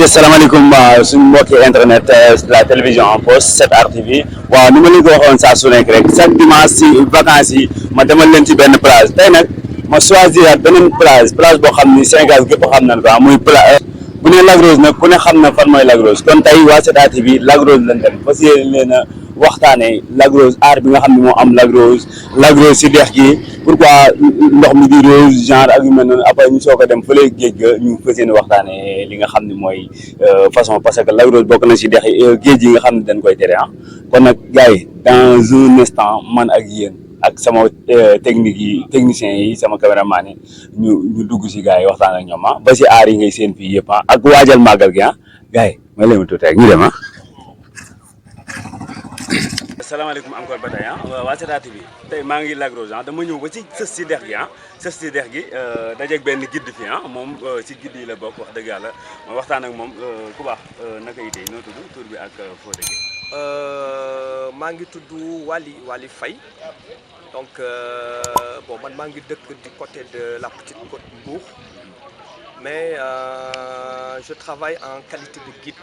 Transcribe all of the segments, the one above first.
salaamaaleykum suñu mbokki internet la télévision en poste 7 TV waaw ni ma leen ko waxoon saa su nekk rek chaque dimanche si vacances yi ma demal leen ci benn plage tey nag ma choisir beneen plage boo xam ni Sénégal gépp xam nañ ko muy plage bu ne Lac Rose nag ku ne xam na fan mooy Lac Rose kon tey waa 7 TV Lac Rose lañ dem parce que leen a waxtaanee Lac Rose aar bi nga xam ne moo am Lac Rose si dex gi pourquoi ndox mi di rose genre ak yu mel noonu après ñu soog a dem fële géej ga ñu fas yéene waxtaanee li nga xam ne mooy façon parce que Lac Rose bokk na si dex géej yi nga xam ne dañ koy tere kon nag gars yi dans un instant man ak yéen ak sama techniciens yi sama caméraman yi ñu dugg si gars yi waxtaan ak ñoom ba si aar yi ngay seen fii yëpp ak waajal màggal gi gars yi ma leen ma tuuti rek ñu dem asalaamaaleykum encore ba tey waa 7 TV tey maa ngi Lac Rose dama ñëw ba ci sës si dex gi sës si dex gi dajeeg benn guide fi moom si guide yi la bokk wax dëgg yàlla ma waxtaan ak moom ku baax naka yi tey noo tudd tur bi ak foo dëggee. maa ngi tudd Wali Faye donc bon man maa ngi dëkk du côté de la petite côte Mbour mais je travaille en qualité de guide.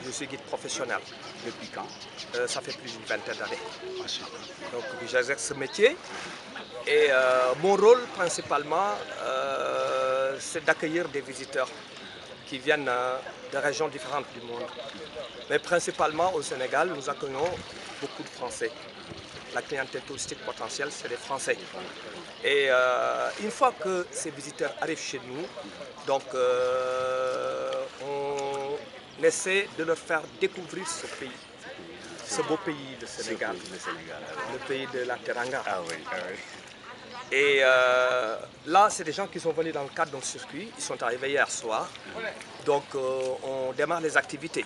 Je suis guide professionnel. Depuis quand? Ça fait plus d'une vingtaine d'années. Donc j'exerce ce métier et mon rôle principalement c'est d'accueillir des visiteurs qui viennent de régions différentes du monde. Mais principalement au Sénégal, nous accueillons beaucoup de Français. La clientèle touristique potentielle, c'est les Français. Et une fois que ces visiteurs arrivent chez nous, donc on essaie de leur faire découvrir ce pays, ce beau pays, le Sénégal, le pays de la Teranga. Ah oui. Et là, c'est des gens qui sont venus dans le cadre d'un circuit, ils sont arrivés hier soir. Donc on démarre les activités.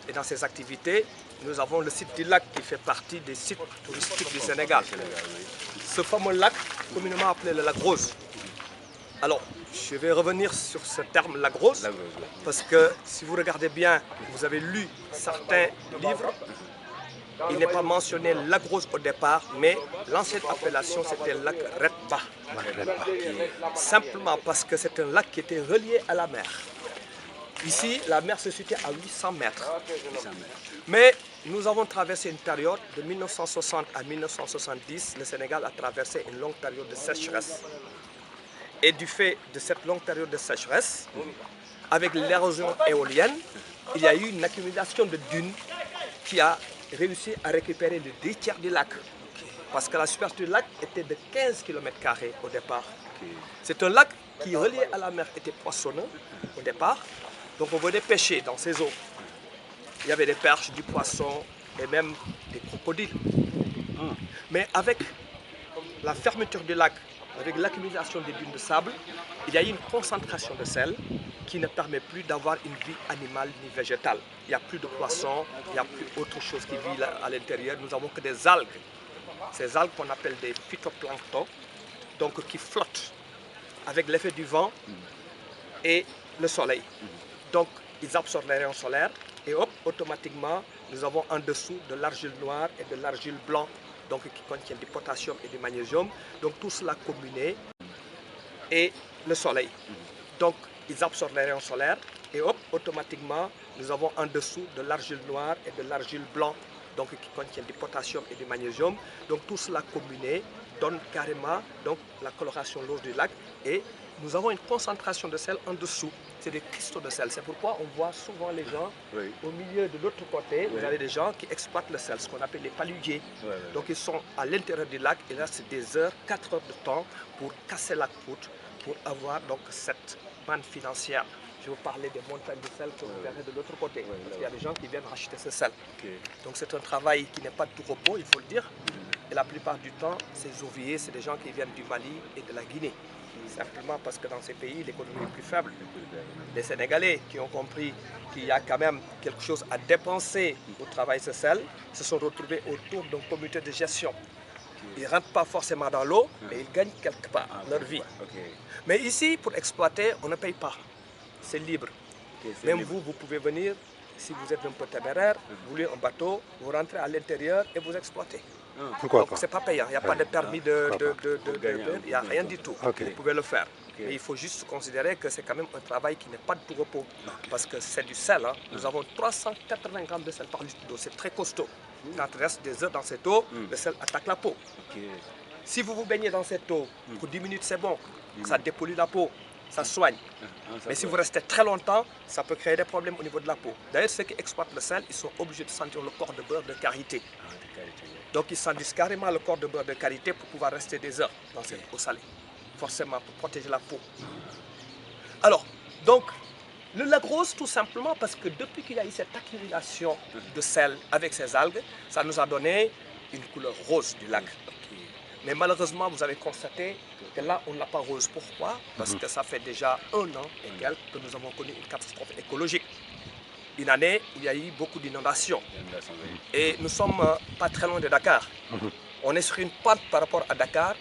Et dans ces activités, nous avons le site du lac qui fait partie des sites touristiques du Sénégal. Ce fameux lac, communément appelé le lac Rose. Alors, je vais revenir sur ce terme Lac Rose, parce que si vous regardez bien, vous avez lu certains livres, il n'est pas mentionné Lac Rose au départ, mais l'ancienne appellation c'était Lac Redba. Simplement parce que c'est un lac qui était relié à la mer. Ici, la mer se situe à 800 mètres. Mais nous avons traversé une période de 1960 à 1970. Le Sénégal a traversé une longue période de sécheresse. Et du fait de cette longue période de sécheresse, avec l'érosion éolienne, il y a eu une accumulation de dunes qui a réussi à récupérer les 2 tiers du lac. Parce que la superficie du lac était de 15 km² au départ. C'est un lac qui, relié à la mer, était poissonneux au départ. Donc on venait pêcher dans ces eaux. Il y avait des perches, du poisson et même des crocodiles. Mais avec la fermeture du lac, avec l'accumulation des dunes de sable, il y a eu une concentration de sel qui ne permet plus d'avoir une vie animale ni végétale. Il n'y a plus de poissons, il n'y a plus autre chose qui vit à l'intérieur. Nous n'avons que des algues. Ces algues qu'on appelle des phytoplanctons, donc qui flottent avec l'effet du vent et le soleil. Donc ils absorbent les rayons solaires et hop, automatiquement, nous avons en dessous de l'argile noire et de l'argile blanc, donc qui contiennent du potassium et du magnésium. Donc tout cela combiné et le soleil. Donc ils absorbent les rayons solaires et hop, automatiquement, nous avons en dessous de l'argile noire et de l'argile blanc, donc qui contiennent du potassium et du magnésium. Donc tout cela combiné donne carrément donc, la coloration rose du lac et nous avons une concentration de sel en dessous. C'est des cristaux de sel. C'est pourquoi on voit souvent les gens au milieu de l'autre côté. Vous avez des gens qui exploitent le sel, ce qu'on appelle les paludiers. Donc ils sont à l'intérieur du lac et là c'est des heures, 4 heures de temps pour casser la croûte, pour avoir donc cette manne financière. Je vais vous parler des montagnes de sel que vous verrez de l'autre côté. Parce qu'il y a des gens qui viennent racheter ce sel. Donc c'est un travail qui n'est pas de tout repos, il faut le dire. Et la plupart du temps, ces ouvriers, c'est des gens qui viennent du Mali et de la Guinée. Simplement parce que dans ces pays, l'économie est plus faible. Les Sénégalais qui ont compris qu'il y a quand même quelque chose à dépenser pour travailler ce sel, se sont retrouvés autour d'un comité de gestion. Ils ne rentrent pas forcément dans l'eau, mais ils gagnent quelque part leur vie. Mais ici, pour exploiter, on ne paye pas. C'est libre. Même vous, vous pouvez venir si vous êtes un peu téméraire, vous louez un bateau, vous rentrez à l'intérieur et vous exploitez. Pourquoi Donc pas? c'est pas payant, il n'y a pas de permis il n'y a rien du tout. Ok. Vous pouvez le faire. Mais il faut juste considérer que c'est quand même un travail qui n'est pas de tout repos. Parce que c'est du sel. Hein. Nous avons 380 grammes de sel par litre d'eau. C'est très costaud. Quand il reste des heures dans cette eau, le sel attaque la peau. Si vous vous baignez dans cette eau, pour 10 minutes c'est bon. Ça dépollue la peau, ça soigne. Mais si vous restez très longtemps, ça peut créer des problèmes au niveau de la peau. D'ailleurs, ceux qui exploitent le sel, ils sont obligés de sentir le corps de beurre de karité. Donc ils sentent carrément le corps de beurre de karité pour pouvoir rester des heures dans cette eau salée. Forcément, pour protéger la peau. Alors, donc, le lac rose, tout simplement parce que depuis qu'il y a eu cette accumulation de sel avec ces algues, ça nous a donné une couleur rose du lac. Mais malheureusement, vous avez constaté que là, on ne l'a pas rose. Pourquoi? Parce que ça fait déjà 1 an et quelques que nous avons connu une catastrophe écologique. Une année où il y a eu beaucoup d'inondations. Et nous ne sommes pas très loin de Dakar. On est sur une pente par rapport à Dakar.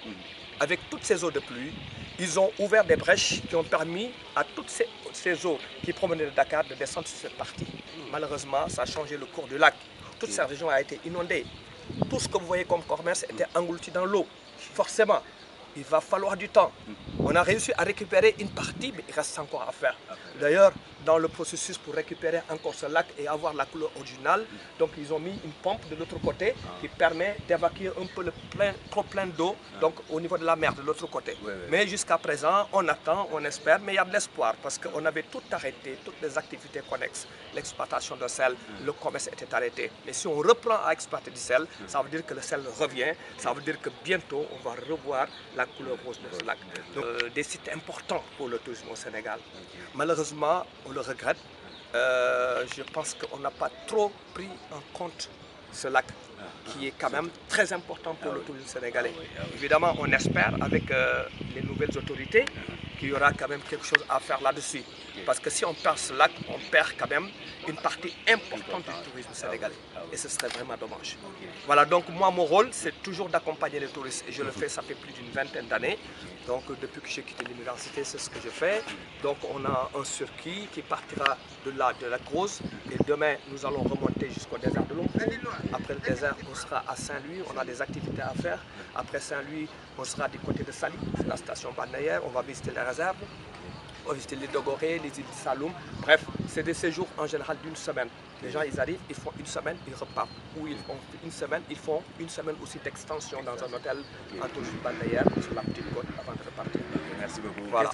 Avec toutes ces eaux de pluie, ils ont ouvert des brèches qui ont permis à toutes ces eaux qui provenaient de Dakar de descendre sur cette partie. Malheureusement, ça a changé le cours du lac. Toute cette région a été inondée. Tout ce que vous voyez comme commerce était englouti dans l'eau. Forcément, il va falloir du temps. On a réussi à récupérer une partie, mais il reste encore à faire. D'ailleurs, dans le processus pour récupérer encore ce lac et avoir la couleur originale, donc ils ont mis une pompe de l'autre côté qui permet d'évacuer un peu le trop plein d'eau, donc au niveau de la mer de l'autre côté. Mais jusqu'à présent, on attend, on espère, mais il y a de l'espoir parce qu'on avait tout arrêté, toutes les activités connexes, l'exploitation de sel, le commerce était arrêté. Mais si on reprend à exploiter du sel, ça veut dire que le sel revient, ça veut dire que bientôt on va revoir la couleur rose de ce lac. Donc, des sites importants pour le tourisme au Sénégal. Malheureusement, on le regrette. Je pense qu'on n'a pas trop pris en compte ce lac qui est quand même très important pour le tourisme sénégalais. Évidemment, on espère avec les nouvelles autorités qu'il y aura quand même quelque chose à faire là-dessus. Parce que si on perd ce lac, on perd quand même une partie importante du tourisme sénégalais. Et ce serait vraiment dommage. Voilà, donc moi, mon rôle, c'est toujours d'accompagner les touristes. Et je le fais, ça fait plus d'une vingtaine d'années. Donc depuis que j'ai quitté l'université, c'est ce que je fais. Donc on a un circuit qui partira de là, de la Rose. Et demain, nous allons remonter jusqu'au désert de Lompoul. Après le désert, on sera à Saint-Louis. On a des activités à faire. Après Saint-Louis, on sera du côté de Sali, c'est la station balnéaire. On va visiter les réserves. On va visiter l'île de Gorée, les îles de Saloum. Bref, c'est des séjours en général d'une semaine. Les gens, ils arrivent, ils font une semaine, ils repartent. Ou ils font une semaine, ils font une semaine aussi d'extension dans un hôtel en tourisme balnéaire sur la petite côte avant de repartir. Merci beaucoup. Voilà.